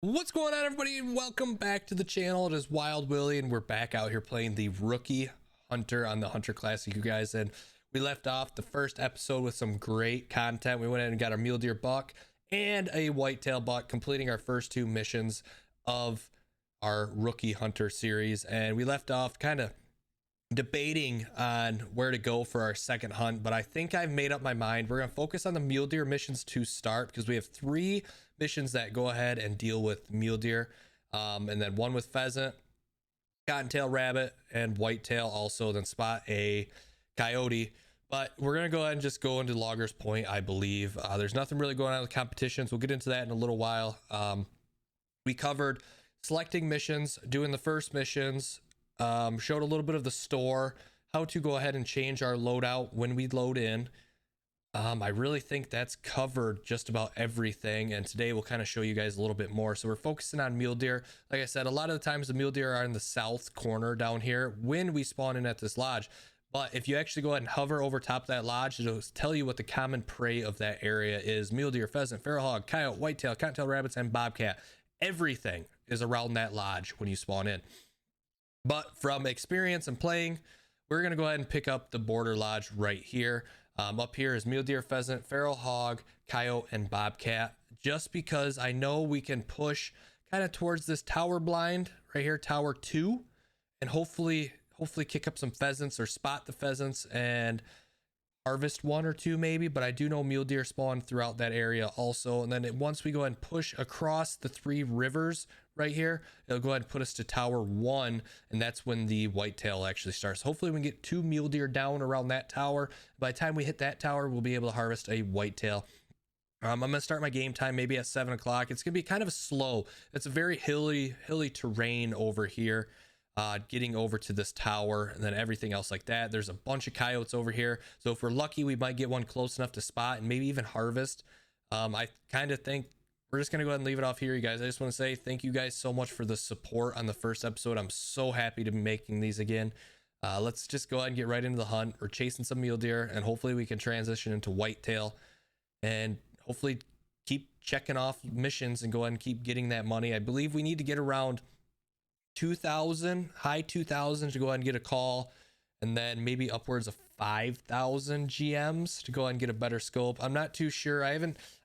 What's going on, everybody, and welcome back to the channel. It is Wild Willie, and we're back out here playing the rookie hunter on the Hunter Classic, you guys. And we left off the first episode with some great content. We went in and got our mule deer buck and a whitetail buck, completing our first two missions of our rookie hunter series. And we left off kind of debating on where to go for our second hunt, but I think I've made up my mind. We're going to focus on the mule deer missions to start, because we have three missions that go ahead and deal with mule deer, and then one with pheasant, cottontail rabbit, and whitetail also, then spot a coyote. But we're going to go ahead and just go into Loggers Point, I believe. There's nothing really going on with competitions. We'll get into that in a little while. We covered selecting missions, doing the first missions, showed a little bit of the store, how to go ahead and change our loadout when we load in. I really think that's covered just about everything, and today we'll kind of show you guys a little bit more. So we're focusing on mule deer. Like I said, a lot of the times the mule deer are in the south corner down here when we spawn in at this lodge, but if you actually go ahead and hover over top of that lodge, it'll tell you what the common prey of that area is: mule deer, pheasant, feral hog, coyote, whitetail, cottontail rabbits, and bobcat. Everything is around that lodge when you spawn in. But from experience and playing, we're going to go ahead and pick up the border lodge right here. Up here is mule deer, pheasant, feral hog, coyote, and bobcat, just because I know we can push kind of towards this tower blind right here, tower 2, and hopefully kick up some pheasants or spot the pheasants and harvest one or two maybe. But I do know mule deer spawn throughout that area also. And then once we go ahead and push across the 3 rivers right here, it'll go ahead and put us to tower 1, and that's when the whitetail actually starts. Hopefully we can get 2 mule deer down around that tower. By the time we hit that tower, we'll be able to harvest a whitetail. I'm gonna start my game time maybe at 7 o'clock. It's gonna be kind of slow. It's a very hilly terrain over here, getting over to this tower, and then everything else like that. There's a bunch of coyotes over here, so if we're lucky, we might get one close enough to spot and maybe even harvest. I kind of think we're just gonna go ahead and leave it off here, you guys. I just want to say thank you guys so much for the support on the first episode. I'm so happy to be making these again. Let's just go ahead and get right into the hunt. We're chasing some mule deer, and hopefully we can transition into whitetail, and hopefully keep checking off missions and go ahead and keep getting that money. I believe we need to get around 2,000, high 2,000 to go ahead and get a call, and then maybe upwards of 5,000 GMs to go ahead and get a better scope. I'm not too sure. I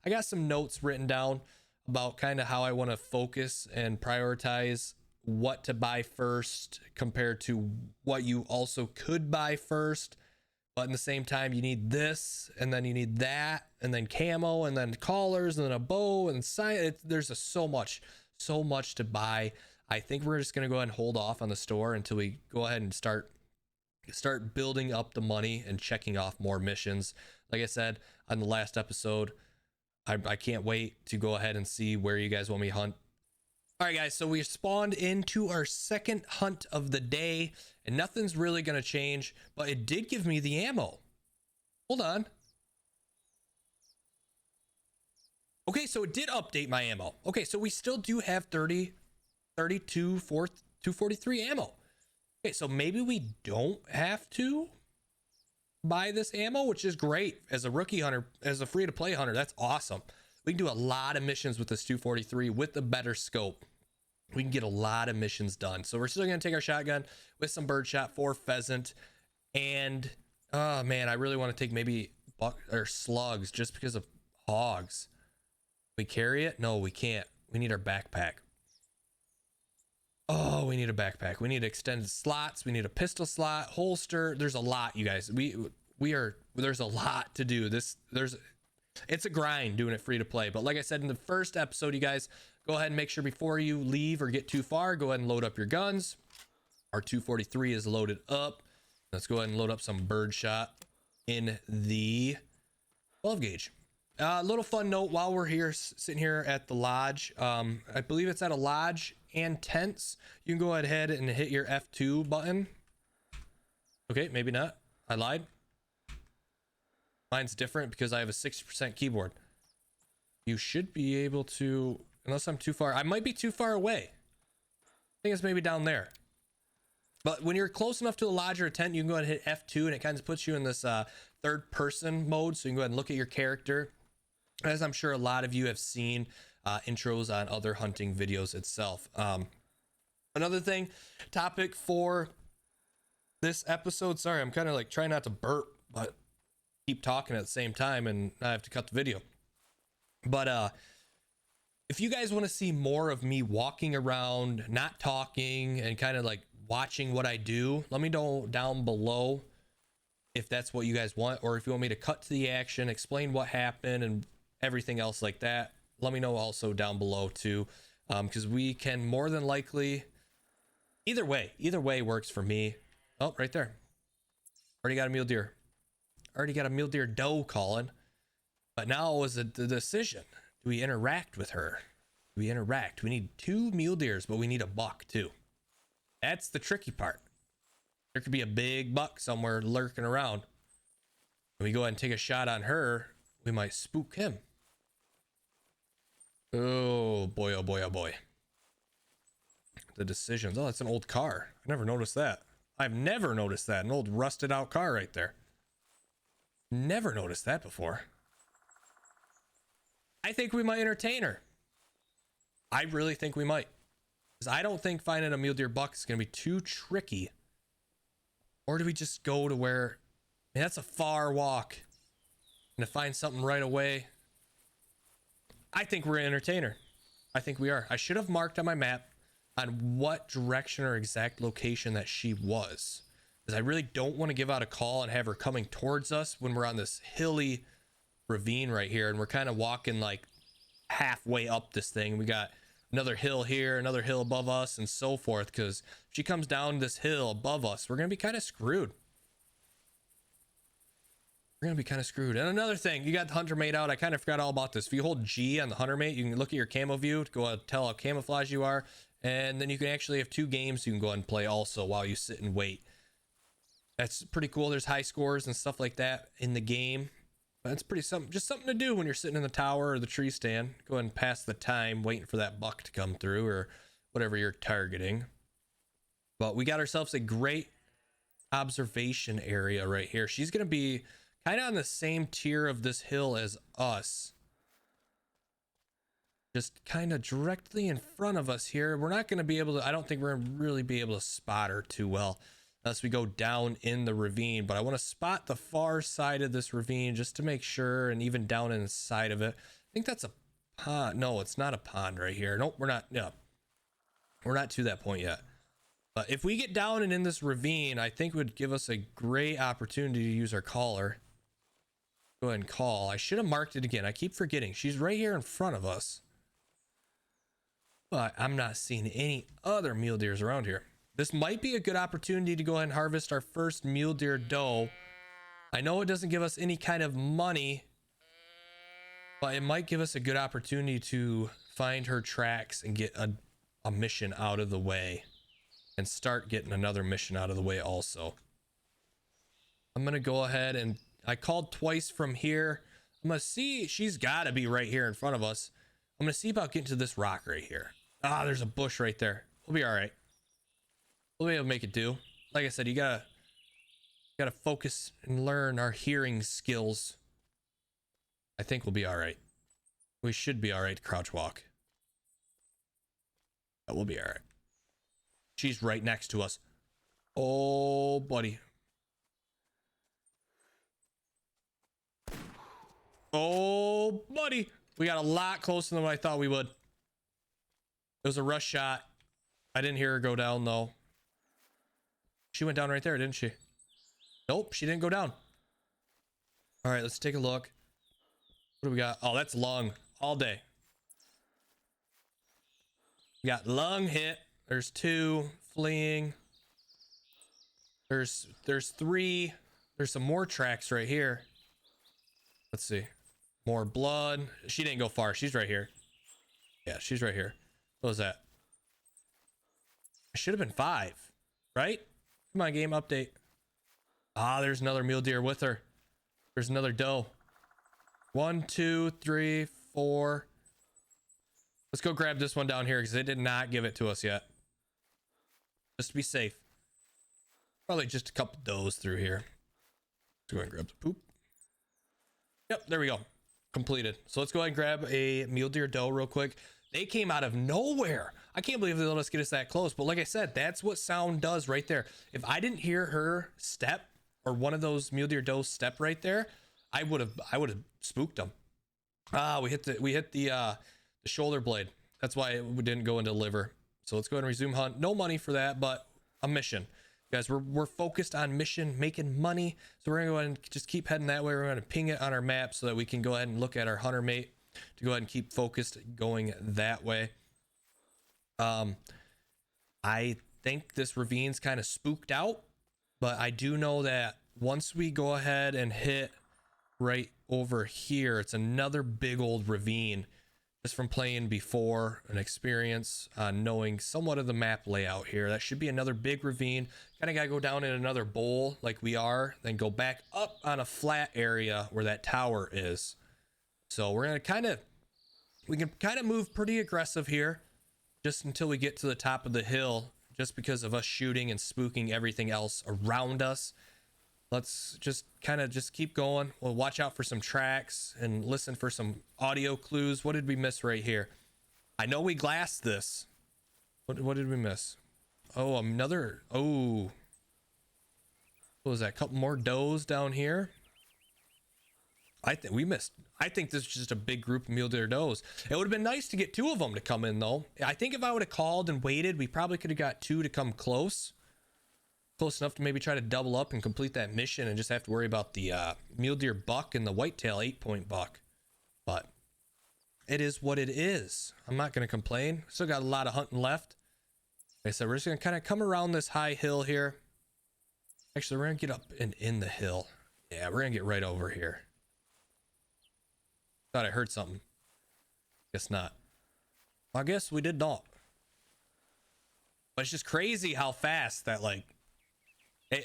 got some notes written down about kind of how I want to focus and prioritize what to buy first compared to what you also could buy first. But in the same time, you need this, and then you need that, and then camo, and then collars, and then a bow, and there's so much to buy. I think we're just going to go ahead and hold off on the store until we go ahead and start building up the money and checking off more missions. Like I said on the last episode, I can't wait to go ahead and see where you guys want me to hunt. All right, guys, so we spawned into our second hunt of the day, and nothing's really going to change, but it did give me the ammo. Hold on. Okay, so it did update my ammo. Okay, so we still do have 243 ammo. Okay, so maybe we don't have to buy this ammo, which is great. As a rookie hunter, as a free-to-play hunter, that's awesome. We can do a lot of missions with this 243 with a better scope. We can get a lot of missions done. So we're still going to take our shotgun with some birdshot for pheasant. And, oh man, I really want to take maybe buck or slugs just because of hogs. We carry it? No, we can't. We need our backpack. Oh, we need a backpack. We need extended slots. We need a pistol slot, holster. There's a lot, you guys. There's a lot to do. It's a grind doing it free to play. But like I said in the first episode, you guys, go ahead and make sure before you leave or get too far, go ahead and load up your guns. Our 243 is loaded up. Let's go ahead and load up some birdshot in the 12 gauge. Little fun note while we're here, sitting here at the lodge. I believe it's at a lodge and tents. You can go ahead and hit your F2 button. Okay, maybe not. I lied. Mine's different because I have a 60% keyboard. You should be able to, unless I'm too far. I might be too far away. I think it's maybe down there. But when you're close enough to a lodge or a tent, you can go ahead and hit F2, and it kind of puts you in this third person mode. So you can go ahead and look at your character. As I'm sure a lot of you have seen, intros on other hunting videos itself. Another thing, topic for this episode, sorry, I'm kind of like trying not to burp, but keep talking at the same time and I have to cut the video. But if you guys want to see more of me walking around, not talking, and kind of like watching what I do, let me know down below if that's what you guys want, or if you want me to cut to the action, explain what happened and everything else like that. Let me know also down below too, because we can more than likely, either way works for me. Oh, right there, already got a mule deer, doe calling. But now was the decision, do we interact with her? We need 2 mule deers, but we need a buck too. That's the tricky part. There could be a big buck somewhere lurking around. When we go ahead and take a shot on her, we might spook him. Oh boy, oh boy, oh boy. The decisions. Oh, that's an old car. I never noticed that. I've never noticed that. An old rusted out car right there. Never noticed that before. I think we might entertain her. I really think we might. Because I don't think finding a mule deer buck is going to be too tricky. Or do we just go to where... I mean, that's a far walk. And to find something right away... I think we're an entertainer. I think we are. I should have marked on my map on what direction or exact location that she was. Because I really don't want to give out a call and have her coming towards us when we're on this hilly ravine right here. And we're kind of walking like halfway up this thing. We got another hill here, another hill above us, and so forth. Because if she comes down this hill above us, we're going to be kind of screwed. We're going to be kind of screwed. And another thing, you got the hunter mate out. I kind of forgot all about this. If you hold G on the hunter mate, you can look at your camo view to go ahead and tell how camouflage you are. And then you can actually have 2 games you can go ahead and play also while you sit and wait. That's pretty cool. There's high scores and stuff like that in the game. That's pretty something, just something to do when you're sitting in the tower or the tree stand. Go ahead and pass the time waiting for that buck to come through or whatever you're targeting. But we got ourselves a great observation area right here. She's going to be kind of on the same tier of this hill as us. Just kind of directly in front of us here. We're not going to be able to, I don't think we're going to really be able to spot her too well unless we go down in the ravine. But I want to spot the far side of this ravine just to make sure, and even down inside of it. I think that's a pond. No, it's not a pond right here. Nope, we're not. No, we're not to that point yet. But if we get down and in this ravine, I think it would give us a great opportunity to use our caller. Go ahead and call. I should have marked it again. I keep forgetting. She's right here in front of us. But I'm not seeing any other mule deers around here. This might be a good opportunity to go ahead and harvest our first mule deer doe. I know it doesn't give us any kind of money, but it might give us a good opportunity to find her tracks and get a mission out of the way. And start getting another mission out of the way also. I'm going to go ahead and I called twice from here. I'm going to see. She's got to be right here in front of us. I'm going to see about getting to this rock right here. Ah, there's a bush right there. We'll be all right. We'll be able to make it do. Like I said, you gotta focus and learn our hearing skills. I think we'll be all right. We should be all right to crouch walk. But we'll be all right. She's right next to us. Oh, buddy. Oh, buddy. We got a lot closer than what I thought we would. It was a rush shot. I didn't hear her go down, though. She went down right there, didn't she? Nope, she didn't go down. All right, let's take a look. What do we got? Oh, that's lung all day. We got lung hit. There's 2 fleeing. There's 3. There's some more tracks right here. Let's see. More blood. She didn't go far. She's right here. Yeah, she's right here. What was that? It should have been 5, right? Come on, game update. Ah, there's another mule deer with her. There's another doe. 1, 2, 3, 4. Let's go grab this one down here because they did not give it to us yet. Just to be safe. Probably just a couple does through here. Let's go ahead and grab the poop. Yep, there we go. Completed. So let's go ahead and grab a mule deer doe real quick. They came out of nowhere. I can't believe they let us get us that close. But like I said, that's what sound does right there. If I didn't hear her step or one of those mule deer does step right there, I would have spooked them. We hit the shoulder blade. That's why we didn't go into liver. So let's go ahead and resume hunt. No money for that, but a mission. Guys, we're focused on mission, making money. So we're gonna go ahead and just keep heading that way. We're gonna ping it on our map so that we can go ahead and look at our hunter mate to go ahead and keep focused going that way. I think this ravine's kind of spooked out, but I do know that once we go ahead and hit right over here, it's another big old ravine. Just from playing before, an experience knowing somewhat of the map layout here. That should be another big ravine. Kind of got to go down in another bowl like we are, then go back up on a flat area where that tower is. So we're going to we can kind of move pretty aggressive here just until we get to the top of the hill, just because of us shooting and spooking everything else around us. Let's just keep going. We'll watch out for some tracks and listen for some audio clues. What did we miss right here? I know we glassed this. What did we miss? Oh, another. Oh, what was that? A couple more does down here. I think we missed. I think this is just a big group of mule deer does. It would have been nice to get two of them to come in though. I think if I would have called and waited, we probably could have got two to come close enough to maybe try to double up and complete that mission and just have to worry about the mule deer buck and the whitetail 8-point buck. But it is what it is. I'm not going to complain. Still got a lot of hunting left. Like I said, we're just going to kind of come around this high hill here. Actually, we're going to get up and in the hill. Yeah, we're going to get right over here. Thought I heard something. Guess not. I guess we did not. But it's just crazy how fast that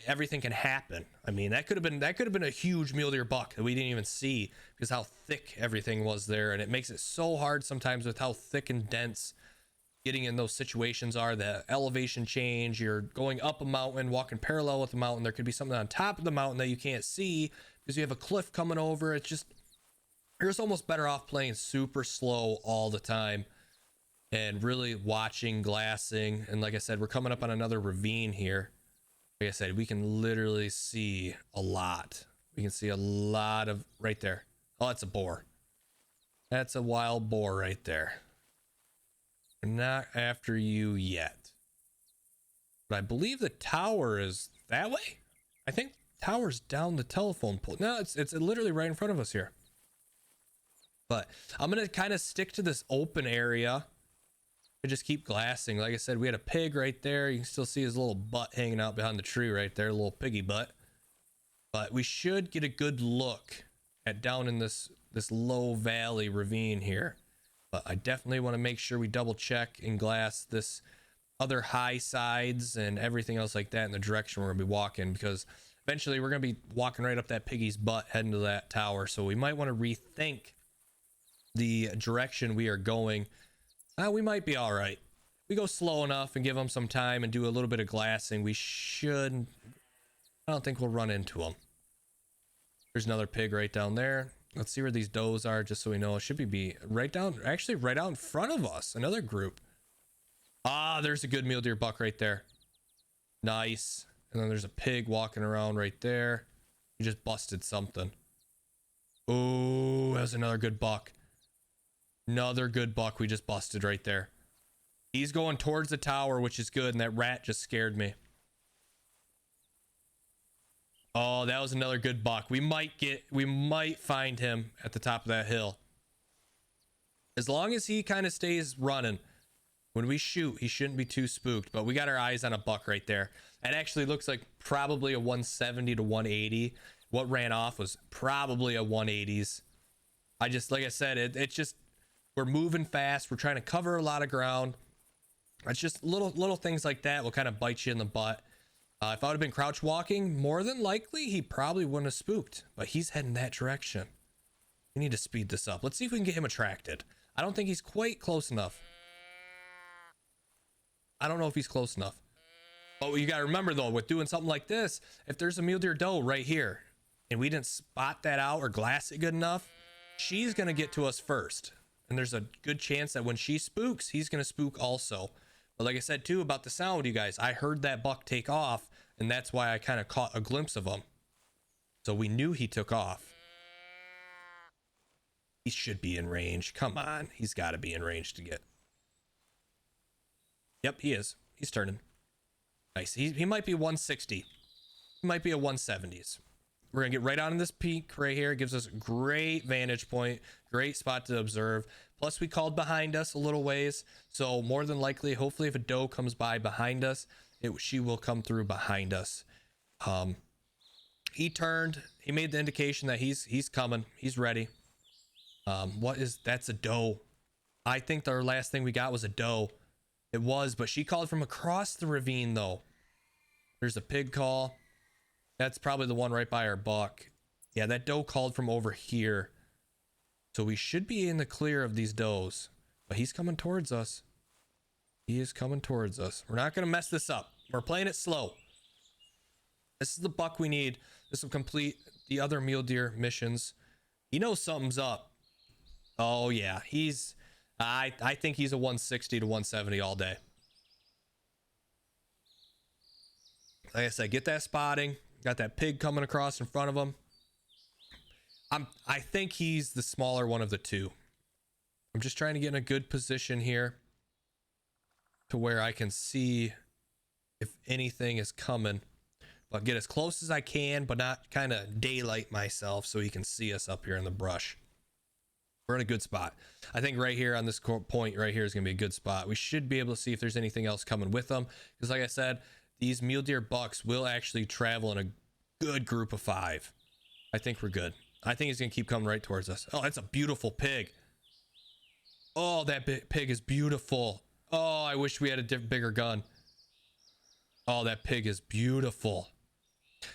everything can happen. I mean, that could have been a huge mule deer buck that we didn't even see because how thick everything was there, and it makes it so hard sometimes with how thick and dense getting in those situations are. The elevation change, you're going up a mountain, walking parallel with the mountain, there could be something on top of the mountain that you can't see because you have a cliff coming over. It's just, you're just almost better off playing super slow all the time and really watching, glassing. And like I said, we're coming up on another ravine here. Like I said, we can literally see a lot. We can see a lot of right there. Oh, that's a boar. That's a wild boar right there. We're not after you yet. But I believe the tower is that way. I think the tower's down the telephone pole. No, it's literally right in front of us here. But I'm going to kind of stick to this open area. Just keep glassing. Like I said, we had a pig right there. You can still see his little butt hanging out behind the tree right there, little piggy butt. But we should get a good look at down in this low valley ravine here. But I definitely want to make sure we double check and glass this other high sides and everything else like that in the direction we're gonna be walking, because eventually we're gonna be walking right up that piggy's butt heading to that tower. So we might want to rethink the direction we are going. We might be all right. We go slow enough and give them some time and do a little bit of glassing. We should. I don't think we'll run into them. There's another pig right down there. Let's see where these does are, just so we know. It should be right down, actually right out in front of us. Another group. Ah, there's a good mule deer buck right there. Nice. And then there's a pig walking around right there. We just busted something. Oh, that's another good buck. Another good buck we just busted right there. He's going towards the tower, which is good, and that rat just scared me. Oh, that was another good buck. We might find him at the top of that hill. As long as he kind of stays running, when we shoot, he shouldn't be too spooked. But we got our eyes on a buck right there. It actually looks like probably a 170 to 180. What ran off was probably a 180s. Like I said, it's just, we're moving fast. We're trying to cover a lot of ground. It's just little things like that will kind of bite you in the butt. If I would have been crouch walking, more than likely, he probably wouldn't have spooked. But he's heading that direction. We need to speed this up. Let's see if we can get him attracted. I don't think he's quite close enough. I don't know if he's close enough. But you got to remember, though, with doing something like this, if there's a mule deer doe right here, and we didn't spot that out or glass it good enough, she's going to get to us first. And there's a good chance that when she spooks, he's going to spook also. But like I said too about the sound, you guys, I heard that buck take off, and that's why I kind of caught a glimpse of him. So we knew he took off. He should be in range. Come on. He's got to be in range to get. Yep, he is. He's turning. Nice. He might be 160. He might be a 170s. We're going to get right on this peak right here. It gives us a great vantage point. Great spot to observe. Plus, we called behind us a little ways. So more than likely, hopefully, if a doe comes by behind us, she will come through behind us. He turned. He made the indication that he's coming. He's ready. That's a doe. I think the last thing we got was a doe. It was, but she called from across the ravine though. There's a pig call. That's probably the one right by our buck. Yeah, that doe called from over here. So we should be in the clear of these does, but he's coming towards us. He is coming towards us. We're not going to mess this up. We're playing it slow. This is the buck we need. This will complete the other mule deer missions. He knows something's up. Oh yeah, I think he's a 160 to 170 all day. Like I said, get that spotting. Got that pig coming across in front of him. I think he's the smaller one of the two. I'm just trying to get in a good position here to where I can see if anything is coming. But get as close as I can, but not kind of daylight myself so he can see us up here in the brush. We're in a good spot. I think right here on this point right here is going to be a good spot. We should be able to see if there's anything else coming with them. Because like I said, these mule deer bucks will actually travel in a good group of 5. I think we're good. I think he's going to keep coming right towards us. Oh, that's a beautiful pig. Oh, that pig is beautiful. Oh, I wish we had a bigger gun. Oh, that pig is beautiful.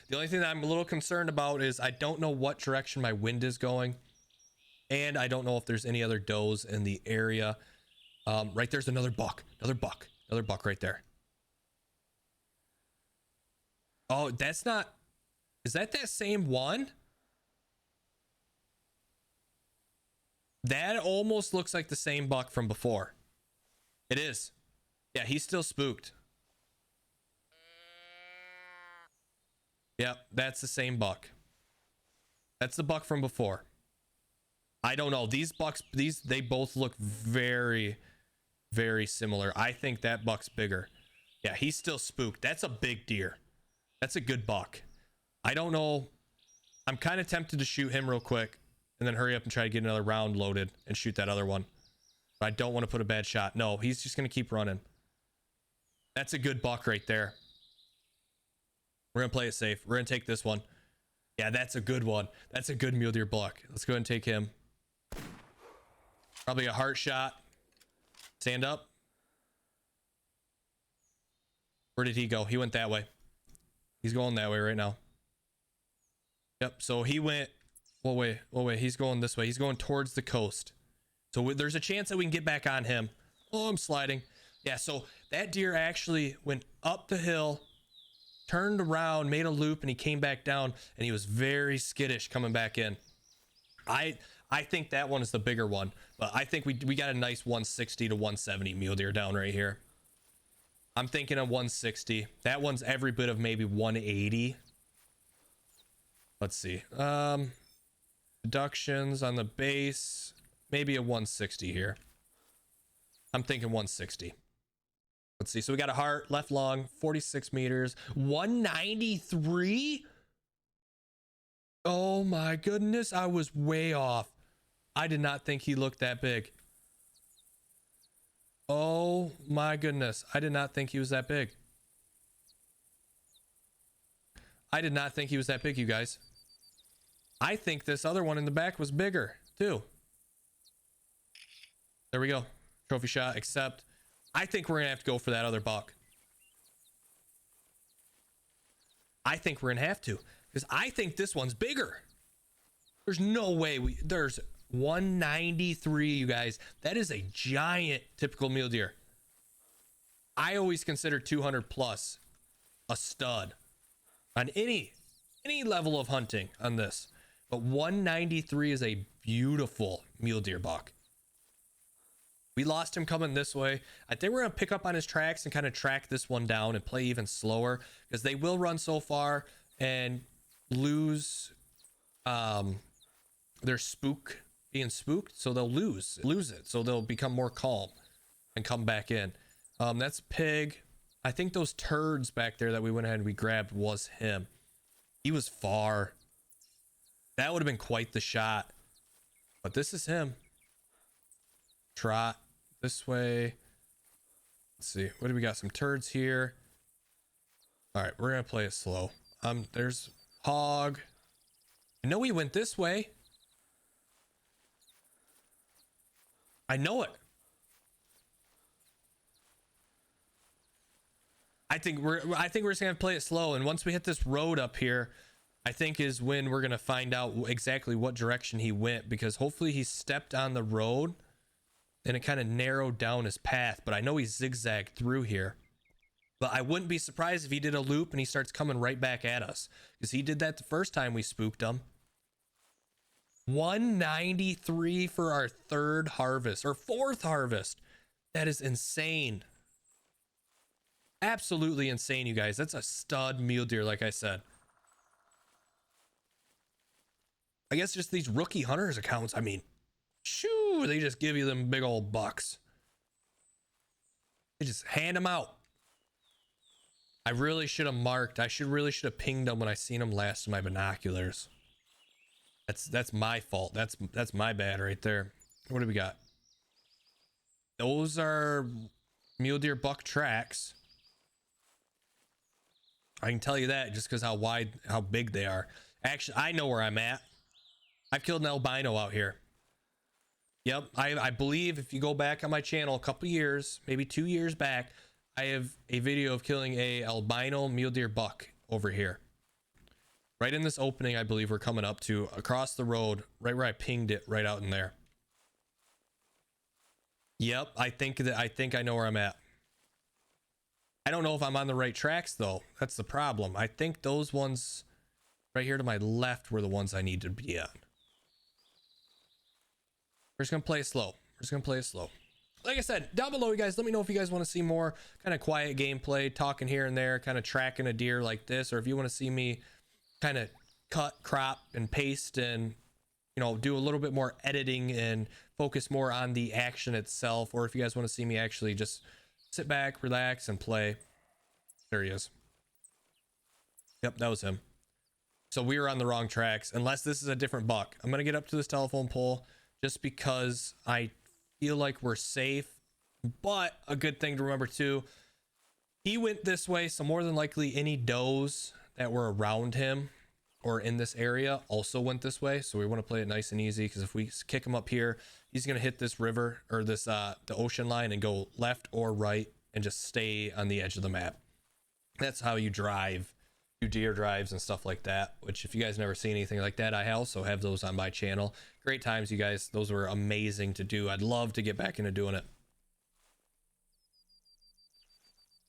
The only thing that I'm a little concerned about is I don't know what direction my wind is going. And I don't know if there's any other does in the area. Right there's another buck. Another buck right there. Oh, that's not... Is that same one? That almost looks like the same buck from before. It is. Yeah, he's still spooked. Yep, that's the same buck. That's the buck from before. I don't know. These bucks, they both look very, very similar. I think that buck's bigger. Yeah, he's still spooked. That's a big deer. That's a good buck. I don't know. I'm kind of tempted to shoot him real quick and then hurry up and try to get another round loaded and shoot that other one. But I don't want to put a bad shot. No, he's just going to keep running. That's a good buck right there. We're going to play it safe. We're going to take this one. Yeah, that's a good one. That's a good mule deer buck. Let's go ahead and take him. Probably a heart shot. Stand up. Where did he go? He went that way. He's going that way right now. Yep. So he went. Well, wait. He's going this way. He's going towards the coast. So there's a chance that we can get back on him. Oh, I'm sliding. Yeah. So that deer actually went up the hill, turned around, made a loop, and he came back down, and he was very skittish coming back in. I think that one is the bigger one, but I think we got a nice 160 to 170 mule deer down right here. I'm thinking of 160. That one's every bit of maybe 180. Let's see. Deductions on the base, maybe a 160 here. I'm thinking 160. Let's see. So we got a heart, left lung, 46 meters, 193. Oh my goodness. I was way off. I did not think he looked that big. Oh my goodness. I did not think he was that big. I did not think he was that big, you guys. I think this other one in the back was bigger too. There we go. Trophy shot, except I think we're gonna have to go for that other buck. I think we're gonna have to, because I think this one's bigger. There's no way there's 193, you guys. That is a giant typical mule deer. I always consider 200 plus a stud on any level of hunting on this, but 193 is a beautiful mule deer buck. We lost him coming this way. I think we're gonna pick up on his tracks and kind of track this one down and play even slower, because they will run so far and lose their being spooked, so they'll lose it, so they'll become more calm and come back in. That's pig. I think those turds back there that we went ahead and we grabbed was him. He was far. That would have been quite the shot, but this is him. Trot this way. Let's see, what do we got? Some turds here. All right, we're gonna play it slow. There's hog. I know he went this way. I know it. I think we're just gonna play it slow, and once we hit this road up here, I think is when we're gonna find out exactly what direction he went, because hopefully he stepped on the road and it kind of narrowed down his path. But I know he zigzagged through here. But I wouldn't be surprised if he did a loop and he starts coming right back at us, because he did that the first time we spooked him. 193 for our third harvest, or fourth harvest. That is insane. Absolutely insane, you guys. That's a stud mule deer, like I said. I guess just these rookie hunters accounts, I mean, shoo, they just give you them big old bucks. They just hand them out. I really should have marked. I really should have pinged them when I seen them last in my binoculars. That's my fault. That's my bad right there. What do we got? Those are mule deer buck tracks. I can tell you that just because how big they are. Actually, I know where I'm at. I've killed an albino out here. Yep, I believe if you go back on my channel a couple years, maybe 2 years back, I have a video of killing a albino mule deer buck over here. Right in this opening, I believe we're coming up to, across the road, right where I pinged it, right out in there. Yep, I think I know where I'm at. I don't know if I'm on the right tracks though. That's the problem. I think those ones right here to my left were the ones I need to be on. We're just gonna play it slow. Like I said, down below, you guys, let me know if you guys want to see more kind of quiet gameplay, talking here and there, kind of tracking a deer like this, or if you want to see me kind of cut, crop, and paste, and do a little bit more editing and focus more on the action itself, or if you guys want to see me actually just sit back, relax, and play. There he is. Yep, that was him. So we were on the wrong tracks, unless this is a different buck. I'm gonna get up to this telephone pole just because I feel like we're safe. But a good thing to remember too, he went this way, so more than likely any does that were around him or in this area also went this way. So we want to play it nice and easy, because if we kick him up here, he's going to hit this river, or this the ocean line, and go left or right and just stay on the edge of the map. That's how you drive, do deer drives and stuff like that, which if you guys never see anything like that, I also have those on my channel. Great times, you guys. Those were amazing to do. I'd love to get back into doing it.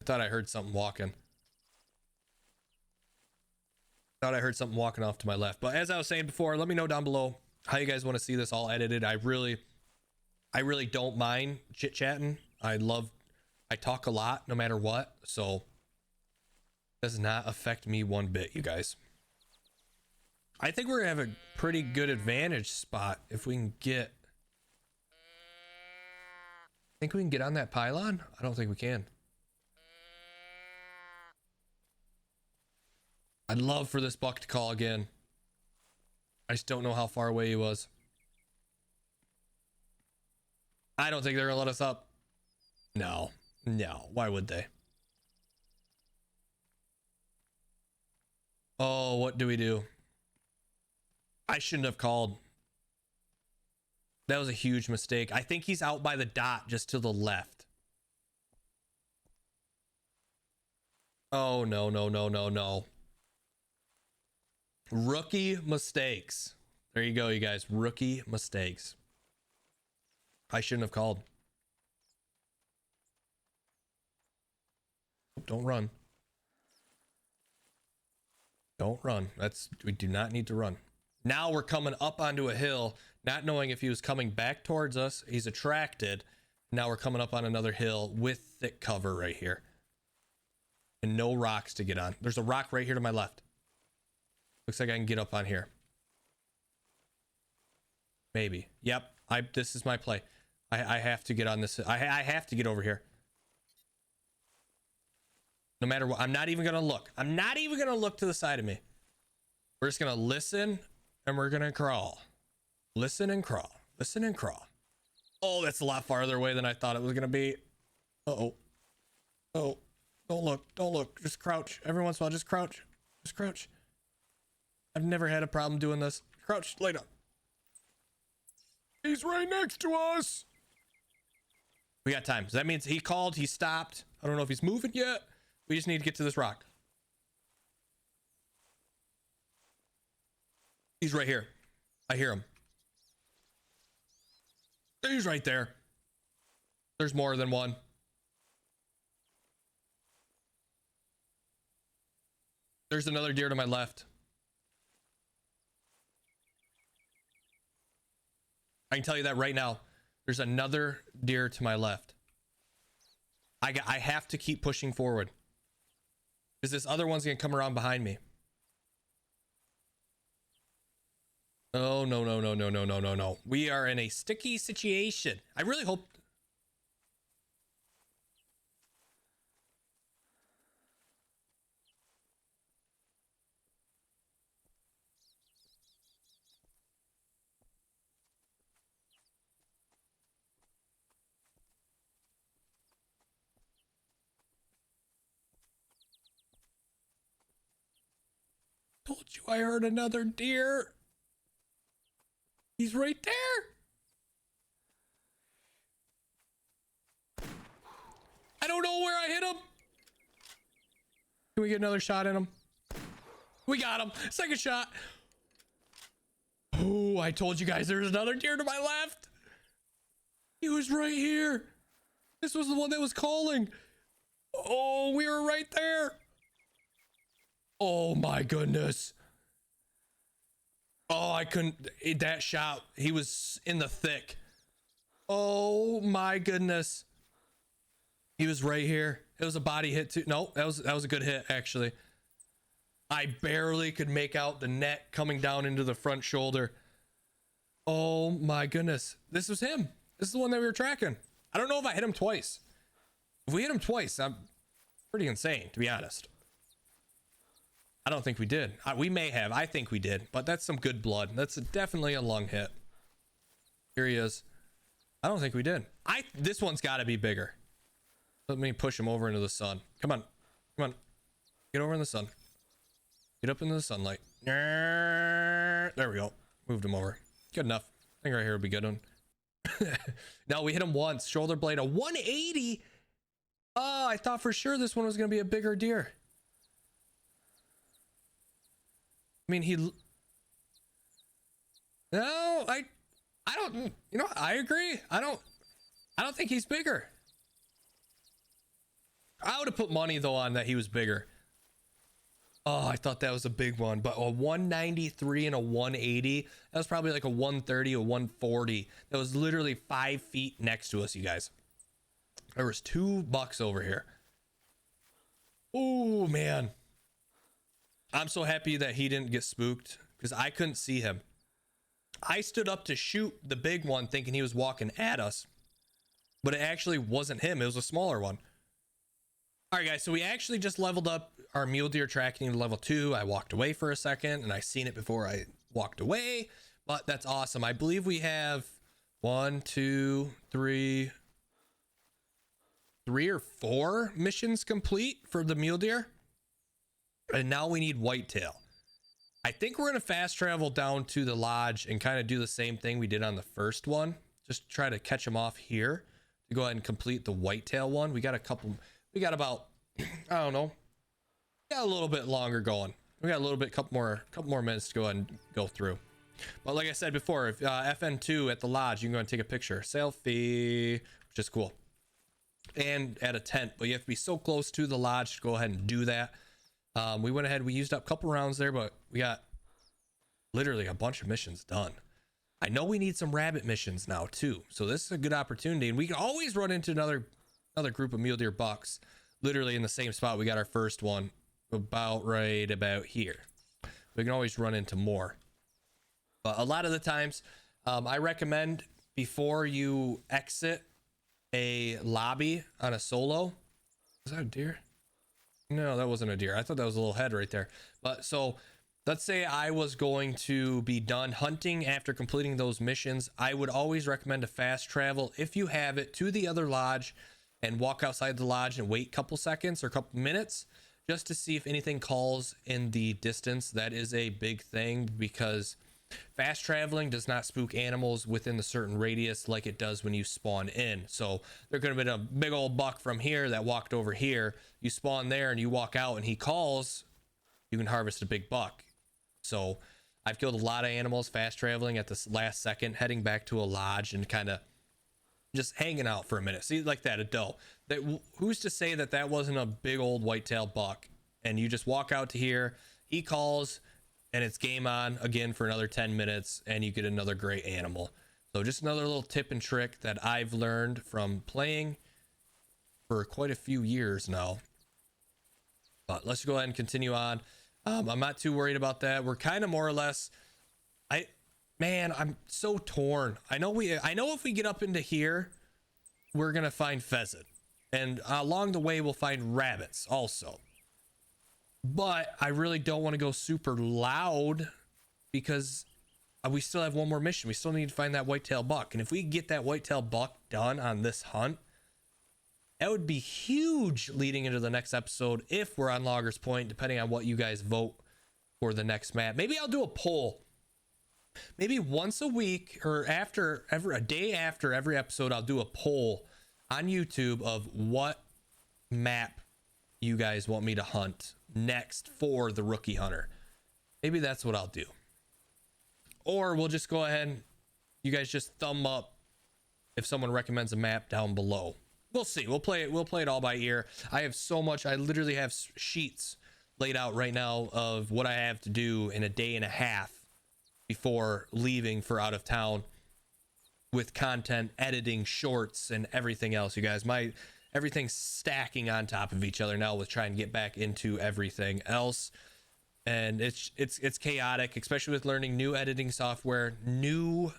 I thought I heard something walking. Off to my left. But as I was saying before, let me know down below how you guys want to see this all edited. I really don't mind chit chatting. I talk a lot no matter what, so it does not affect me one bit, you guys. I think we're gonna have a pretty good advantage spot if we can get. Think we can get on that pylon? I don't think we can. I'd love for this buck to call again. I just don't know how far away he was. I don't think they're gonna let us up. No, why would they? Oh, what do we do? I shouldn't have called. That was a huge mistake. I think he's out by the dot just to the left. Oh, no. Rookie mistakes. There you go, you guys. Rookie mistakes. I shouldn't have called. Don't run. We do not need to run. Now we're coming up onto a hill not knowing if he was coming back towards us. He's attracted. Now we're coming up on another hill with thick cover right here. And no rocks to get on. There's a rock right here to my left. Looks like I can get up on here. Maybe. Yep. This is my play. I have to get on this. I have to get over here. No matter what. I'm not even going to look. I'm not even going to look to the side of me. We're just going to listen and we're going to crawl. Listen and crawl. Listen and crawl. Oh, that's a lot farther away than I thought it was going to be. Uh-oh. Oh, don't look. Don't look. Just crouch. Every once in a while, just crouch. Just crouch. I've never had a problem doing this. Crouch. Lay down. He's right next to us. We got time. So that means he called. He stopped. I don't know if he's moving yet. We just need to get to this rock. He's right here. I hear him. He's right there. There's more than one. There's another deer to my left. I can tell you that right now. There's another deer to my left. I have to keep pushing forward. Because this other one's going to come around behind me. Oh, no, no, no, no, no, no, no, no. We are in a sticky situation. I really hope... Told you I heard another deer. He's right there. I don't know where I hit him. Can we get another shot in him? We got him. Second shot. Oh, I told you guys there's another deer to my left. He was right here. This was the one that was calling. Oh, we were right there. Oh my goodness. Oh, I couldn't. That shot, he was in the thick. Oh my goodness. He was right here. It was a body hit too. No, that was a good hit actually. I barely could make out the neck coming down into the front shoulder. Oh my goodness. This was him. This is the one that we were tracking. I don't know if I hit him twice. If we hit him twice, I'm pretty insane, to be honest. I don't think we did. We may have. I think we did, but that's some good blood. That's definitely a lung hit. Here he is. I don't think we did. This one's got to be bigger. Let me push him over into the sun. Come on. Come on. Get over in the sun. Get up into the sunlight. There we go. Moved him over. Good enough. I think right here would be good one. No, we hit him once. Shoulder blade, a 180. Oh, I thought for sure this one was going to be a bigger deer. I mean, no, I don't, you know, I agree. I don't think he's bigger. I would have put money though on that he was bigger. Oh, I thought that was a big one, but a 193 and a 180, that was probably like a 130, a 140. That was literally 5 feet next to us, you guys. There was 2 bucks over here. Oh man. I'm so happy that he didn't get spooked because I couldn't see him. I stood up to shoot the big one thinking he was walking at us, but it actually wasn't him. It was a smaller one. All right, guys. So we actually just leveled up our mule deer tracking to level 2. I walked away for a second and I seen it before I walked away, but that's awesome. I believe we have 1, 2, 3 or 4 missions complete for the mule deer. And now we need whitetail. I think we're going to fast travel down to the lodge and kind of do the same thing we did on the first one. Just try to catch them off here to go ahead and complete the whitetail one. We got about, I don't know. Got a little bit longer going. We got a little bit, couple more minutes to go ahead and go through. But like I said before, if FN2 at the lodge, you can go and take a picture. Selfie, which is cool. And at a tent, but you have to be so close to the lodge to go ahead and do that. We went ahead, we used up a couple rounds there, but we got literally a bunch of missions done. I know we need some rabbit missions now too, so this is a good opportunity, and we can always run into another group of mule deer bucks literally in the same spot we got our first one, right about here. We can always run into more, but a lot of the times I recommend before you exit a lobby on a solo. Is that a deer? No, that wasn't a deer. I thought that was a little head right there. But so let's say I was going to be done hunting after completing those missions. I would always recommend to fast travel, if you have it, to the other lodge and walk outside the lodge and wait a couple seconds or a couple minutes just to see if anything calls in the distance. That is a big thing, because fast traveling does not spook animals within the certain radius like it does when you spawn in. So there could have been a big old buck from here that walked over here. You spawn there and you walk out and he calls, you can harvest a big buck. So I've killed a lot of animals fast traveling at the last second, heading back to a lodge and kind of just hanging out for a minute. See, like that, a doe. Who's to say that that wasn't a big old whitetail buck? And you just walk out to here, he calls, and it's game on again for another 10 minutes, and you get another great animal. So just another little tip and trick that I've learned from playing for quite a few years now. But let's go ahead and continue on. I'm not too worried about that. We're kind of more or less, I'm so torn. I know if we get up into here, we're gonna find pheasant, and along the way we'll find rabbits also. But I really don't want to go super loud, because we still have one more mission. We still need to find that whitetail buck, and if we get that whitetail buck done on this hunt, that would be huge leading into the next episode if we're on Loggers Point, depending on what you guys vote for the next map. Maybe I'll do a poll. Maybe once a week, or a day after every episode, I'll do a poll on YouTube of what map you guys want me to hunt next for the rookie hunter. Maybe that's what I'll do. Or we'll just go ahead and you guys just thumb up if someone recommends a map down below. We'll see. We'll play it all by ear. I have so much. I literally have sheets laid out right now of what I have to do in a day and a half before leaving for out of town, with content, editing, shorts, and everything else. You guys, everything's stacking on top of each other now with trying to get back into everything else, and it's chaotic, especially with learning new editing software, new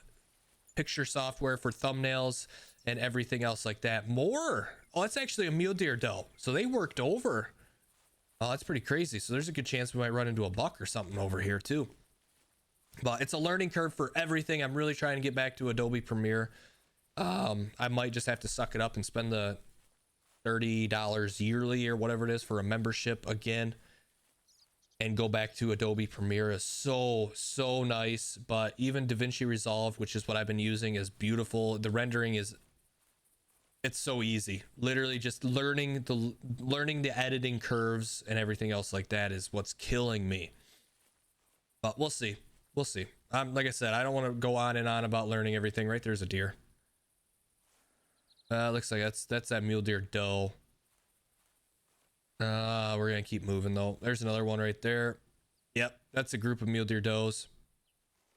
picture software for thumbnails and everything else like that. Oh, that's actually a mule deer doe, so they worked over. Oh, that's pretty crazy. So there's a good chance we might run into a buck or something over here too. But it's a learning curve for everything. I'm really trying to get back to Adobe Premiere. I might just have to suck it up and spend the $30 yearly or whatever it is for a membership again, and go back to Adobe Premiere. Is so nice. But even DaVinci Resolve, which is what I've been using, is beautiful. The rendering it's so easy. Literally just learning the editing curves and everything else like that is what's killing me. But we'll see. Like I said, I don't want to go on and on about learning everything. Right there's a deer. Looks like that's that mule deer doe. We're gonna keep moving though. There's another one right there. Yep, that's a group of mule deer does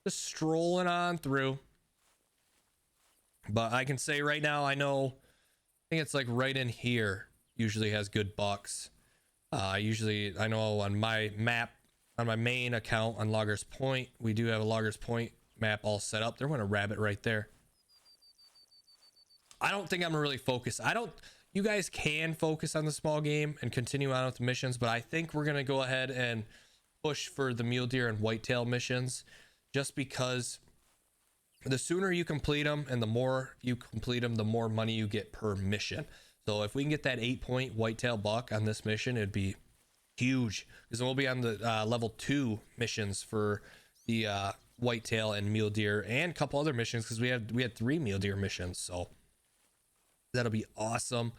just strolling on through. But I can say right now, I think it's like right in here usually has good bucks. I know on my map, on my main account on Loggers Point, we do have a Loggers Point map all set up. There went a rabbit right there. I don't think I'm gonna really focus. You guys can focus on the small game and continue on with the missions, but I think we're gonna go ahead and push for the mule deer and whitetail missions, just because the sooner you complete them and the more you complete them, the more money you get per mission. So if we can get that 8-point whitetail buck on this mission, it'd be huge, because we'll be on the level 2 missions for the whitetail and mule deer, and a couple other missions, because we had 3 mule deer missions. So that'll be awesome.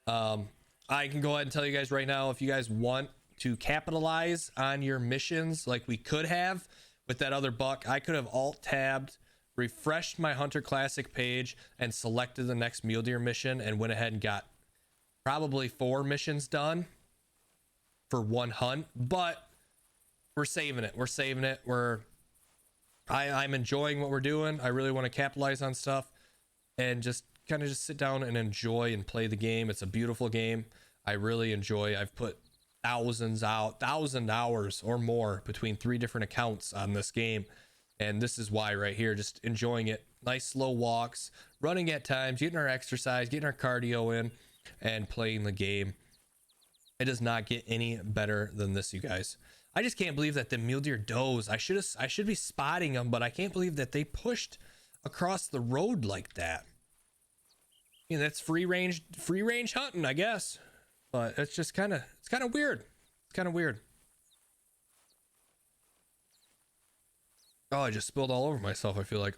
I can go ahead and tell you guys right now, if you guys want to capitalize on your missions like we could have with that other buck, I could have alt tabbed, refreshed my Hunter Classic page, and selected the next mule deer mission, and went ahead and got probably 4 missions done for one hunt. But we're saving it. We're I'm enjoying what we're doing. I really want to capitalize on stuff and just kind of just sit down and enjoy and play the game. It's a beautiful game. I really enjoy. I've put thousand hours or more between 3 different accounts on this game, and this is why right here. Just enjoying it. Nice slow walks, running at times, getting our exercise, getting our cardio in, and playing the game. It does not get any better than this, you guys. I just can't believe that the mule deer does. I should be spotting them, but I can't believe that they pushed across the road like that. You know, that's free range hunting, I guess. But it's just kind of weird. It's kind of weird. Oh, I just spilled all over myself, I feel like.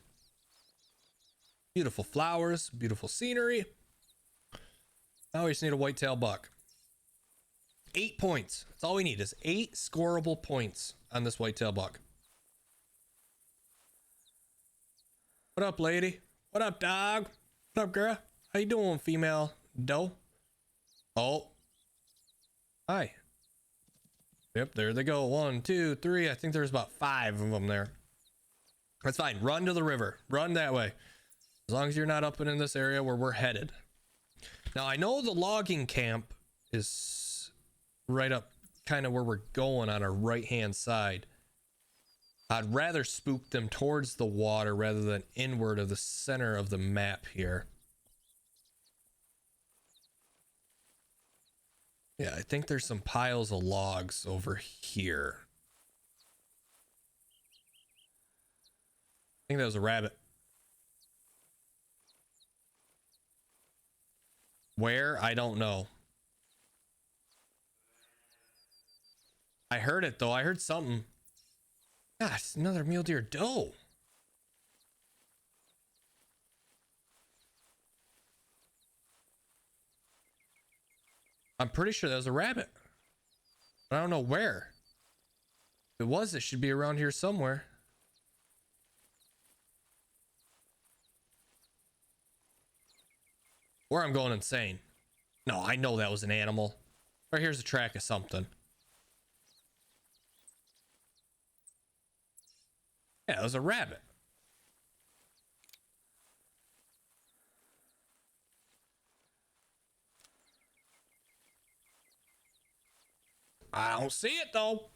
Beautiful flowers, beautiful scenery. Now we just need a whitetail buck. 8 points. That's all we need is 8 scoreable points on this whitetail buck. What up, lady? What up, dog? What up, girl? How you doing, female doe? Oh. Hi. Yep, there they go. 1, 2, 3. I think there's about 5 of them there. That's fine. Run to the river. Run that way. As long as you're not up and in this area where we're headed. Now, I know the logging camp is right up kind of where we're going on our right-hand side. I'd rather spook them towards the water rather than inward of the center of the map here. Yeah, I think there's some piles of logs over here. I think that was a rabbit. Where? I don't know. I heard it though. I heard something. Gosh, another mule deer doe. I'm pretty sure that was a rabbit. But I don't know where. If it was, it should be around here somewhere. Or I'm going insane. No, I know that was an animal. Right here's a track of something. Yeah, it was a rabbit. I don't see it though.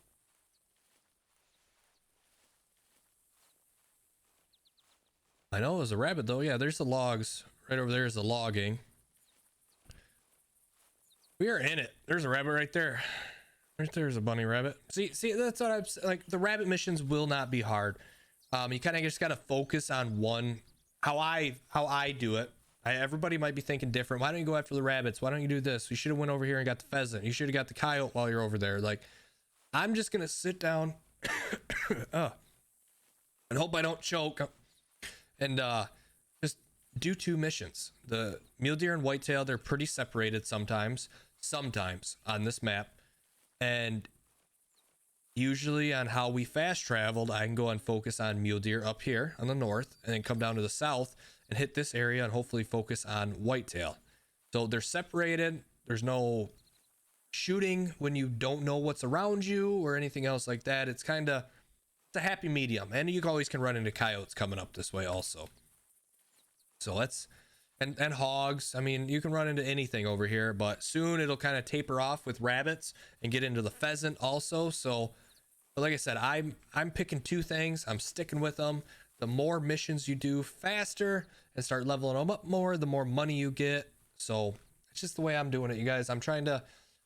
I know it was a rabbit though. Yeah, there's the logs. Right over there is the logging. We are in it. There's a rabbit right there. Right there's a bunny rabbit. See, that's what I'm like. The rabbit missions will not be hard. You kind of just got to focus on one. How I do it. Everybody might be thinking different. Why don't you go after the rabbits? Why don't you do this? You should have went over here and got the pheasant. You should have got the coyote while you're over there. Like, I'm just gonna sit down and hope I don't choke and just do 2 missions. The mule deer and whitetail, they're pretty separated sometimes on this map, and usually on how we fast traveled, I can go and focus on mule deer up here on the north and then come down to the south and hit this area and hopefully focus on whitetail. So they're separated. There's no shooting when you don't know what's around you or anything else like that. It's a happy medium, and you always can run into coyotes coming up this way also. So that's and hogs. I mean, you can run into anything over here, but soon it'll kind of taper off with rabbits and get into the pheasant also. So, but like I said, I'm picking 2 things. I'm sticking with them. The more missions you do faster and start leveling them up more, the more money you get. So it's just the way I'm doing it, you guys. I'm trying to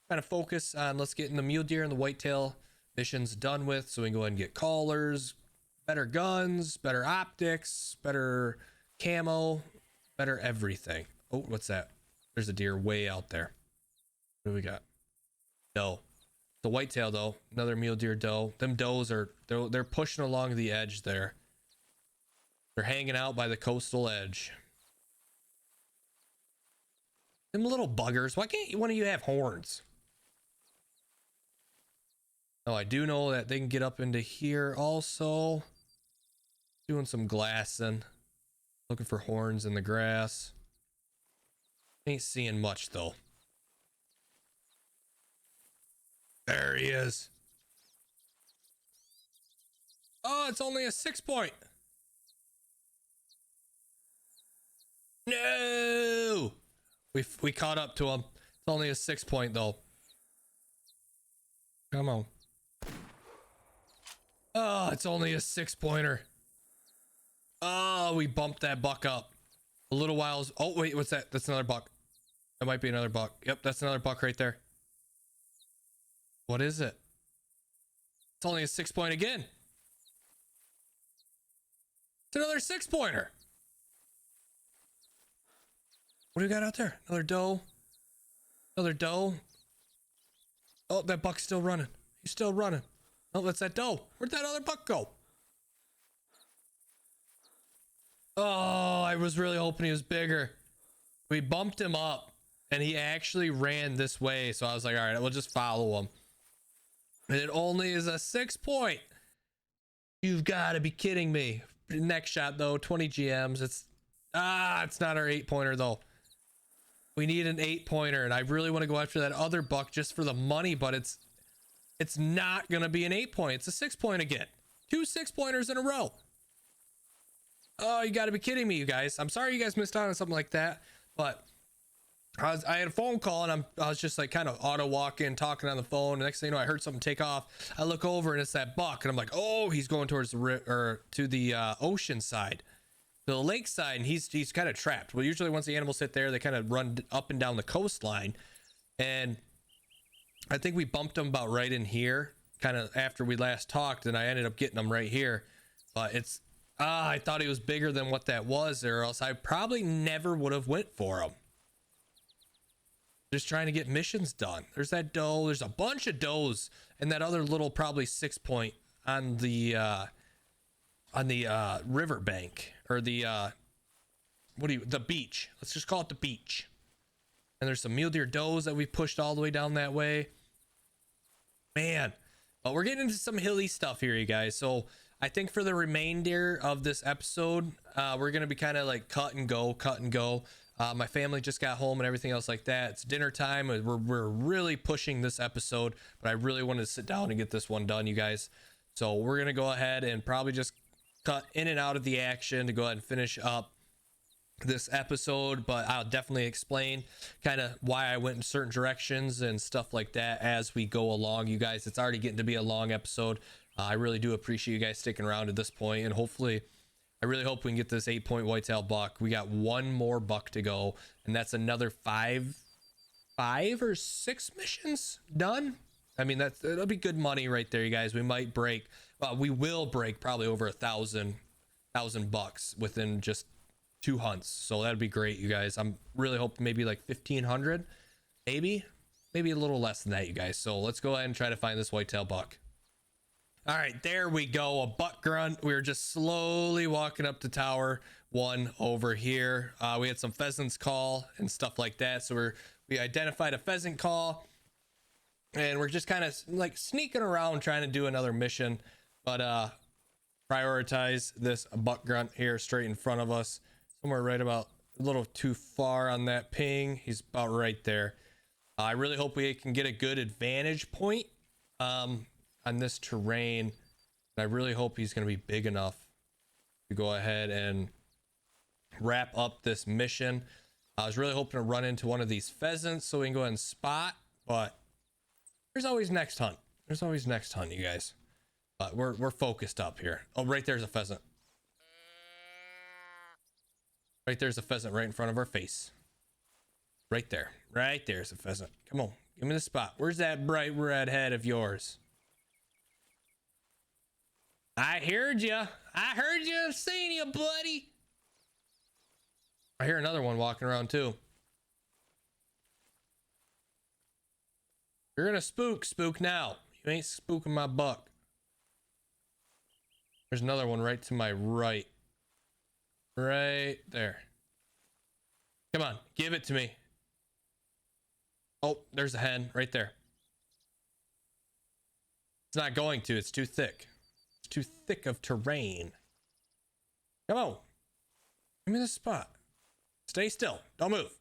kind of focus on let's get in the mule deer and the whitetail missions done with, so we can go ahead and get collars, better guns, better optics, better camo, better everything. Oh, what's that? There's a deer way out there. What do we got? Doe. The whitetail though, another mule deer doe. Them does are they're pushing along the edge there. They're hanging out by the coastal edge. Them little buggers. Why can't one of you have horns? Oh, I do know that they can get up into here also. Doing some glassing. Looking for horns in the grass. Ain't seeing much though. There he is. Oh, it's only a 6-point. No, we caught up to him. It's only a 6-point though. Come on. Oh, it's only a 6-pointer. Oh, we bumped that buck up a little while. Oh wait, what's that? That's another buck. That might be another buck. Yep, that's another buck right there. What is it? It's only a 6-point again. It's another 6-pointer. What do we got out there? Another doe. Another doe. Oh, that buck's still running. He's still running. Oh, that's that doe. Where'd that other buck go? Oh, I was really hoping he was bigger. We bumped him up and he actually ran this way. So I was like, all right, we'll just follow him. And it only is a 6-point. You've got to be kidding me. Next shot though, 20 GMs. It's not our 8-pointer though. We need an 8-pointer, and I really want to go after that other buck just for the money, but it's not gonna be an 8-point. It's a 6-point again. 2 6-pointers in a row. Oh, you got to be kidding me, you guys. I'm sorry you guys missed out on something like that, but I had a phone call and I was just like kind of auto walking, talking on the phone. The next thing you know, I heard something take off. I look over and it's that buck, and I'm like, oh, he's going towards the to the ocean side, the lake side, and he's kind of trapped. Well, usually once the animals sit there, they kind of run up and down the coastline, and I think we bumped him about right in here, kind of after we last talked, and I ended up getting him right here. But it's I thought he was bigger than what that was, or else I probably never would have went for him. Just trying to get missions done. There's that doe. There's a bunch of does, and that other little probably 6-point on the river bank, or the the beach. Let's just call it the beach. And there's some mule deer does that we pushed all the way down that way. Man, but we're getting into some hilly stuff here, you guys. So I think for the remainder of this episode, we're gonna be kind of like cut and go. My family just got home and everything else like that. It's dinner time. We're really pushing this episode, but I really wanted to sit down and get this one done, you guys. So we're gonna go ahead and probably just cut in and out of the action to go ahead and finish up this episode, but I'll definitely explain kind of why I went in certain directions and stuff like that as we go along, you guys. It's already getting to be a long episode. I really do appreciate you guys sticking around to this point, and hopefully I really hope we can get this 8-point whitetail buck. We got one more buck to go, and that's another five or 6 missions done. I mean, it'll be good money right there, you guys. We might break, we will break probably over 1,000 bucks within just 2 hunts. So that'd be great, you guys. I'm really hoping maybe like 1,500, maybe a little less than that, you guys. So let's go ahead and try to find this whitetail buck. All right, there we go. A buck grunt. We were just slowly walking up to tower 1 over here. We had some pheasants call and stuff like that. So we identified a pheasant call, and we're just kind of like sneaking around trying to do another mission, but prioritize this buck grunt here straight in front of us, somewhere right about a little too far on that ping. He's about right there. I really hope we can get a good advantage point on this terrain. I really hope he's going to be big enough to go ahead and wrap up this mission. I was really hoping to run into one of these pheasants so we can go ahead and spot, but there's always next hunt. There's always next hunt, you guys. But we're focused up here. Oh, right there's a pheasant. Right there's a pheasant right in front of our face. Right there's a pheasant. Come on, give me the spot. Where's that bright red head of yours? I heard you. I've seen you, buddy. I hear another one walking around too. You're gonna spook now. You ain't spooking my buck. There's another one right to my right. Right there. Come on, give it to me. Oh, there's a hen right there. It's not going to. It's too thick. It's too thick of terrain. Come on. Give me the spot. Stay still. Don't move.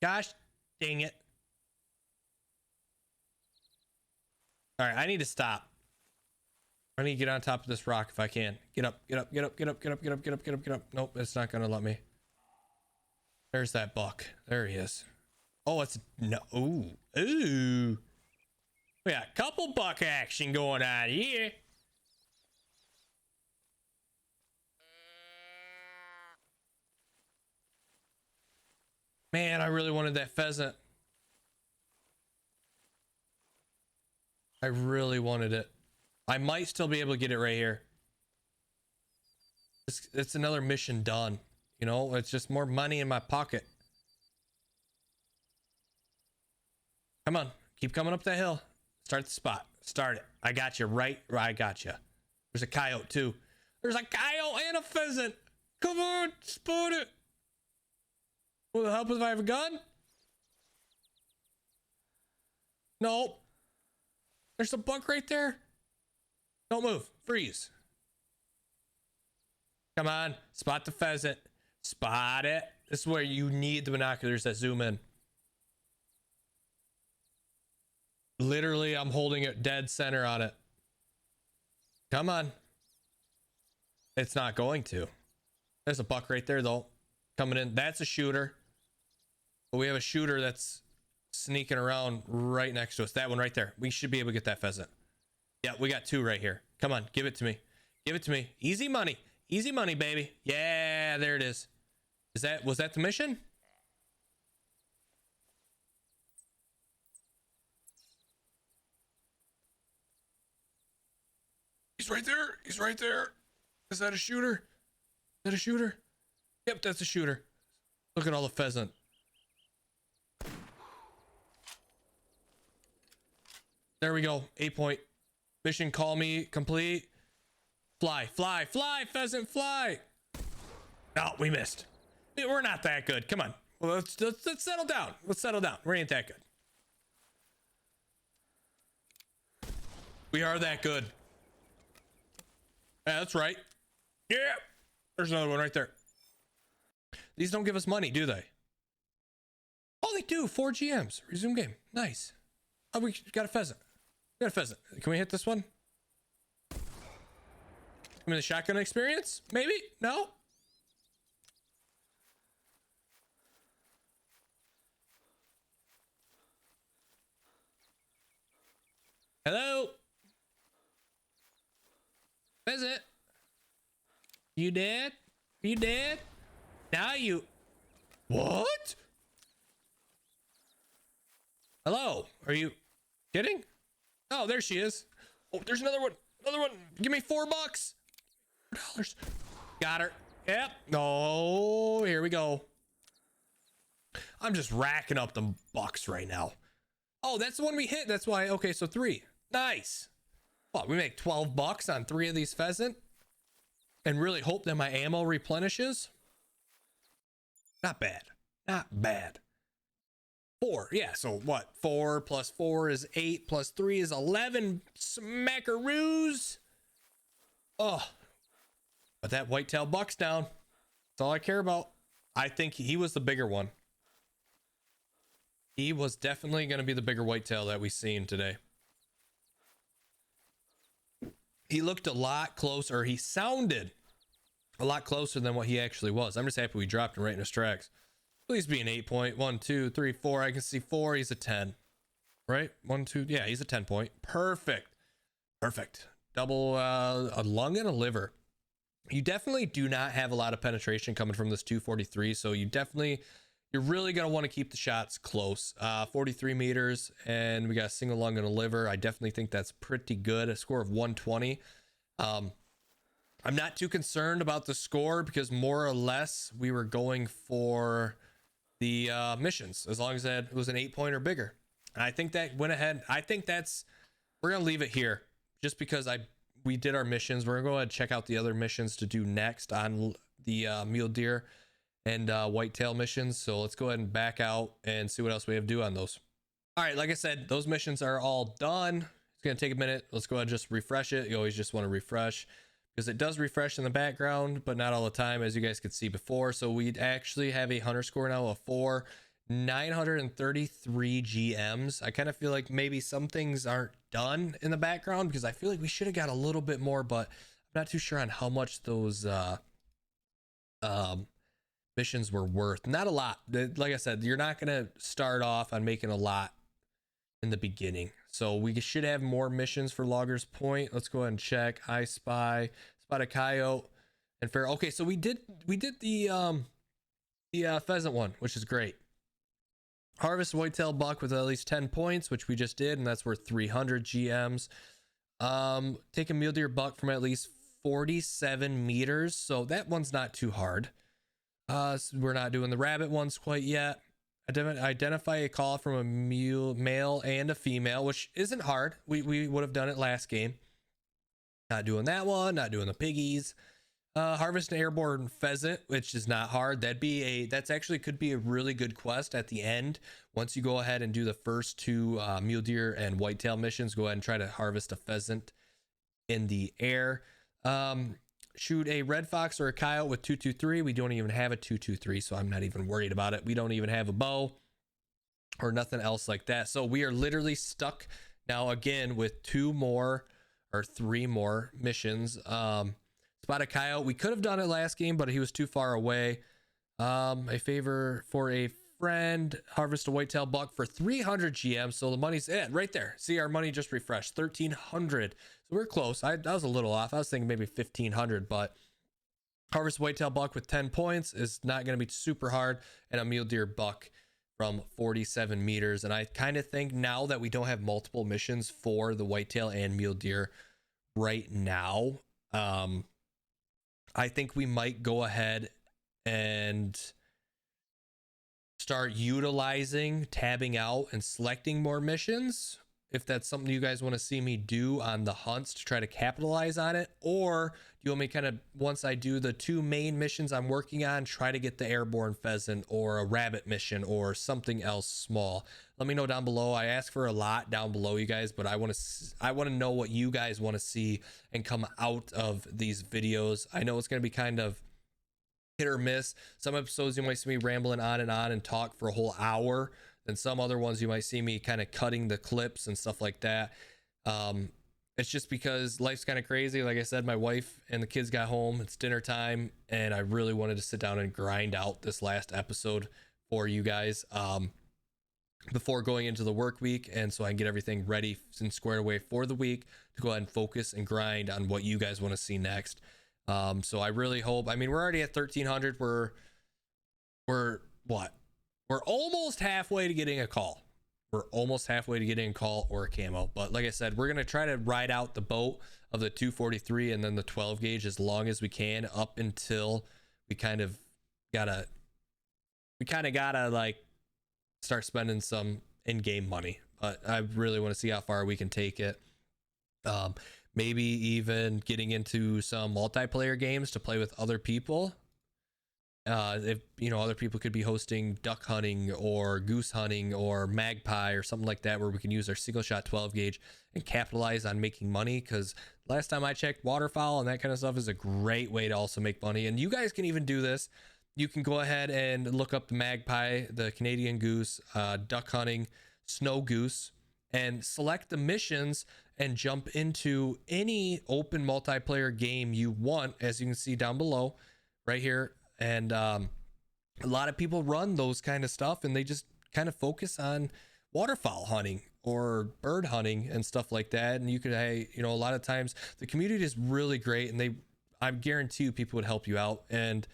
Gosh dang it. All right, I need to stop. I need to get on top of this rock if I can. Get up, get up, get up, get up, get up, get up, get up, get up, get up. Nope, it's not gonna let me. There's that buck. There he is. Oh, it's no. Ooh, ooh. We got a couple buck action going on here. Man, I really wanted that pheasant. I really wanted it. I might still be able to get it right here. It's another mission done. You know, it's just more money in my pocket. Come on, keep coming up that hill. Start the spot. Start it. I got you right. I got you. There's a coyote too. There's a coyote and a pheasant. Come on, spot it. Will it help if I have a gun? No. There's a buck right there. Don't move. Freeze. Come on. Spot the pheasant. Spot it. This is where you need the binoculars that zoom in. Literally, I'm holding it dead center on it. Come on. It's not going to. There's a buck right there, though. Coming in. That's a shooter. But we have a shooter that's sneaking around right next to us. That one right there. We should be able to get that pheasant. Yeah, we got two right here. Come on, give it to me. Give it to me. Easy money. Easy money, baby. Yeah, there it is. Was that the mission? He's right there. He's right there. Is that a shooter? Is that a shooter? Yep, that's a shooter. Look at all the pheasant. There we go. 8 point. Mission call me complete. Fly, fly, fly, pheasant, fly. No, we missed. We're not that good. Come on. Well, let's settle down. Let's settle down. We ain't that good. We are that good. Yeah, that's right. Yeah. There's another one right there. These don't give us money, do they? Oh, they do. 4 GMs. Resume game. Nice. Oh, we got a pheasant. We got a pheasant. Can we hit this one? I mean, the shotgun experience? Maybe? No? Hello? Pheasant? You dead? You dead? Now you... What? Hello? Are you kidding? Oh, there she is. Oh, there's another one. Another one. Give me $4. $4. Got her. Yep. Oh, here we go. I'm just racking up the bucks right now. Oh, that's the one we hit. That's why. Okay, so 3. Nice. Well, we make $12 on 3 of these pheasant and really hope that my ammo replenishes. Not bad. Not bad. 4. Yeah, so what? 4 plus 4 is 8 plus 3 is 11 smackaroos. Oh, but that whitetail buck's down. That's all I care about. I think he was the bigger one. He was definitely going to be the bigger whitetail that we've seen today. He looked a lot closer. He sounded a lot closer than what he actually was. I'm just happy we dropped him right in his tracks. Please be an 8 point. 1, 2, 3, 4. I can see 4. He's a 10. Right? 1, 2. Yeah, he's a 10 point. Perfect. Perfect. Double a lung and a liver. You definitely do not have a lot of penetration coming from this 243. So you're really going to want to keep the shots close. 43 meters, and we got a single lung and a liver. I definitely think that's pretty good. A score of 120. I'm not too concerned about the score because more or less we were going for the missions as long as that it was an 8 point or bigger. And I think that went ahead. I think we're going to leave it here just because we did our missions. We're going to go ahead and check out the other missions to do next on the mule deer and whitetail missions. So let's go ahead and back out and see what else we have to do on those. All right, like I said, those missions are all done. It's going to take a minute. Let's go ahead and just refresh it. You always just want to refresh because it does refresh in the background, but not all the time, as you guys could see before. So we actually have a hunter score now of 4. 933 GMs. I kind of feel like maybe some things aren't done in the background because I feel like we should have got a little bit more, but I'm not too sure on how much those missions were worth. Not a lot. Like I said, you're not gonna start off on making a lot in the beginning, so we should have more missions for Loggers Point. Let's go ahead and check. I spot a coyote and fair. Okay, so we did the pheasant one, which is great. Harvest whitetail buck with at least 10 points, which we just did, and that's worth 300 GMs. Take a mule deer buck from at least 47 meters, so that one's not too hard. So we're not doing the rabbit ones quite yet. Identify a call from a male and a female, which isn't hard. We would have done it last game. Not doing that one. Not doing the piggies. Harvest an airborne pheasant, which is not hard. That's actually could be a really good quest at the end. Once you go ahead and do the first two mule deer and whitetail missions, go ahead and try to harvest a pheasant in the air. Shoot a red fox or a coyote with 223. We don't even have a 223, so I'm not even worried about it. We don't even have a bow or nothing else like that. So we are literally stuck now again with 2 more or 3 more missions. Spot a coyote. We could have done it last game, but he was too far away. A favor for a friend. Harvest a whitetail buck for 300 GM. So the money's right there. See, our money just refreshed 1,300. So we're close. I was a little off. I was thinking maybe 1,500, but harvest whitetail buck with 10 points is not going to be super hard, and a mule deer buck from 47 meters. And I kind of think now that we don't have multiple missions for the whitetail and mule deer right now, I think we might go ahead and start utilizing tabbing out and selecting more missions, if that's something you guys want to see me do on the hunts to try to capitalize on it. Or do you want me kind of, once I do the 2 main missions I'm working on, try to get the airborne pheasant or a rabbit mission or something else small? Let me know down below. I ask for a lot down below, you guys, but I want to know what you guys want to see and come out of these videos. I know it's going to be kind of hit or miss. Some episodes you might see me rambling on and talk for a whole hour. Then some other ones you might see me kind of cutting the clips and stuff like that. It's just because life's kind of crazy. Like I said, my wife and the kids got home. It's dinner time, and I really wanted to sit down and grind out this last episode for you guys before going into the work week, and so I can get everything ready and squared away for the week to go ahead and focus and grind on what you guys want to see next. So I really hope, I mean, we're already at 1,300. We're what? We're almost halfway to getting a call. We're almost halfway to getting a call or a camo. But like I said, we're going to try to ride out the boat of the 243 and then the 12 gauge as long as we can, up until we kind of gotta like start spending some in-game money. But I really want to see how far we can take it. Maybe even getting into some multiplayer games to play with other people. If you know, other people could be hosting duck hunting or goose hunting or magpie or something like that, where we can use our single shot 12 gauge and capitalize on making money. Because last time I checked, waterfowl and that kind of stuff is a great way to also make money. And you guys can even do this. You can go ahead and look up the magpie, the Canadian goose, duck hunting, snow goose, and select the missions and jump into any open multiplayer game you want, as you can see down below right here. And a lot of people run those kind of stuff, and they just kind of focus on waterfowl hunting or bird hunting and stuff like that. And you could, hey, you know, a lot of times the community is really great, and I guarantee you people would help you out. And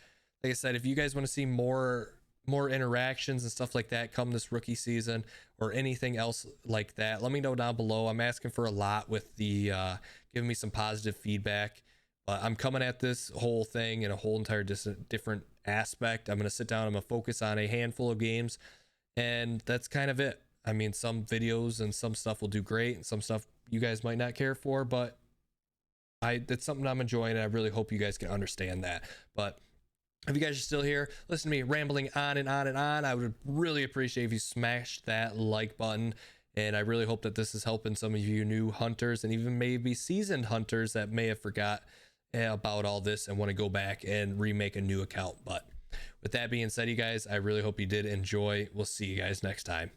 like I said, if you guys want to see more interactions and stuff like that come this rookie season or anything else like that, let me know down below. I'm asking for a lot with the giving me some positive feedback. I'm coming at this whole thing in a whole entire different aspect. I'm going to sit down. I'm going to focus on a handful of games, and that's kind of it. I mean, some videos and some stuff will do great, and some stuff you guys might not care for, but that's something I'm enjoying, and I really hope you guys can understand that. But if you guys are still here, listen to me rambling on and on and on, I would really appreciate if you smashed that like button. And I really hope that this is helping some of you new hunters and even maybe seasoned hunters that may have forgot about all this and want to go back and remake a new account. But with that being said, you guys, I really hope you did enjoy. We'll see you guys next time.